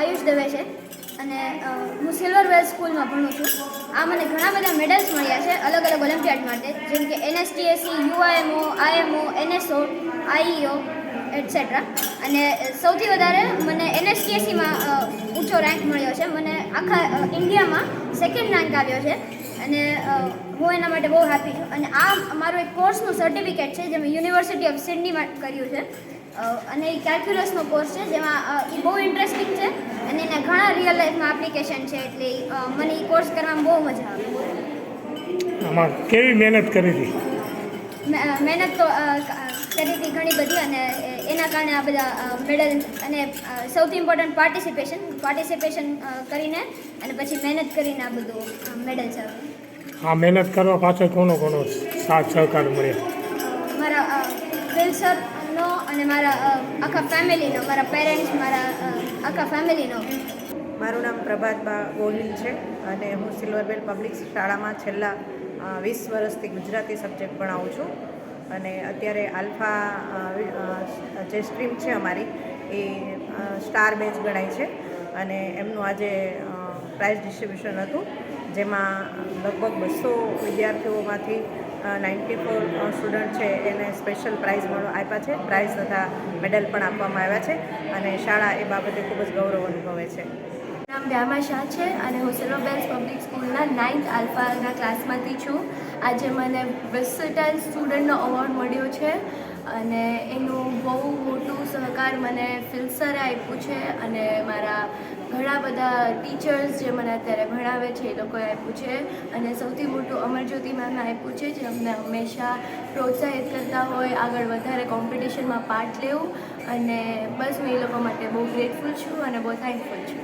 આયુષ દવે છે અને હું સિલ્વર વેલ સ્કૂલમાં ભણું છું. આ મને ઘણા બધા મેડલ્સ મળ્યા છે અલગ અલગ ઓલિમ્પિયાડ માટે, જેમ કે NSTSC, UIMO, IMO, NSO, IEO etcetera. અને સૌથી વધારે મને NSTSCમાં ઊંચો રેન્ક મળ્યો છે. મને આખા ઇન્ડિયામાં સેકન્ડ રેન્ક આવ્યો છે અને હું એના માટે બહુ હેપી છું. અને આ મારું એક કોર્સનું સર્ટિફિકેટ છે જે મેં યુનિવર્સિટી ઓફ સિડનીમાં કર્યું છે અને એ કેલ્ક્યુલસનો કોર્સ છે, જેમાં એ બહુ ઇન્ટરેસ્ટિંગ છે અને એના ઘણા રિયલ લાઈફમાં એપ્લિકેશન છે, એટલે મને એ કોર્સ કરવામાં બહુ મજા આવે. આમાં કેવી મહેનત કરી હતી? મહેનત તો કરી હતી ઘણી બધી, અને એના કારણે આ બધા મેડલ અને સૌથી ઇમ્પોર્ટન્ટ પાર્ટિસિપેશન કરીને અને પછી મહેનત કરીને આ બધું મેડલ્સ આવે. આ મહેનત કરવા પાછળ કોનો સાથ સહકાર મળ્યો? મારા વિલ સરનો અને મારા આખા ફેમિલીનો, મારા પેરેન્ટ્સ, મારા આખા ફેમિલીનો. મારું નામ પ્રભાતબા ગોહિલ છે અને હું સિલ્વરબેલ પબ્લિક શાળામાં છેલ્લા 20 વર્ષથી ગુજરાતી સબ્જેક્ટ ભણાવું છું. અને અત્યારે આલ્ફા જે સ્ટ્રીમ છે અમારી એ સ્ટાર બેચ ગણાય છે અને એમનું આજે પ્રાઇઝ ડિસ્ટ્રીબ્યુશન હતું, જેમાં લગભગ 200 વિદ્યાર્થીઓમાંથી 94 સ્ટુડન્ટ છે એને સ્પેશિયલ પ્રાઇઝ આપ્યા છે. પ્રાઇઝ તથા મેડલ પણ આપવામાં આવ્યા છે અને શાળા એ બાબતે ખૂબ જ ગૌરવ અનુભવે છે. નામ વ્યામા શાહ છે અને હું સિલ્વરબેલ્સ પબ્લિક સ્કૂલના 9th આલ્ફાના ક્લાસમાંથી છું. આજે મને વર્સેટાઇલ સ્ટુડન્ટનો એવોર્ડ મળ્યો છે અને એનું બહુ મોટું સહકાર મને ફિલ્સરે આપ્યું છે અને મારા ઘણા બધા ટીચર્સ જે મને અત્યારે ભણાવે છે એ લોકોએ આપ્યું છે અને સૌથી મોટું અમરજ્યોતિ મેમે આપ્યું છે, જે અમને હંમેશા પ્રોત્સાહિત કરતા હોય આગળ વધારે કોમ્પિટિશનમાં પાર્ટ લેવું. અને બસ હું એ લોકો માટે બહુ ગ્રેટફુલ છું અને બહુ થેન્કફુલ છું.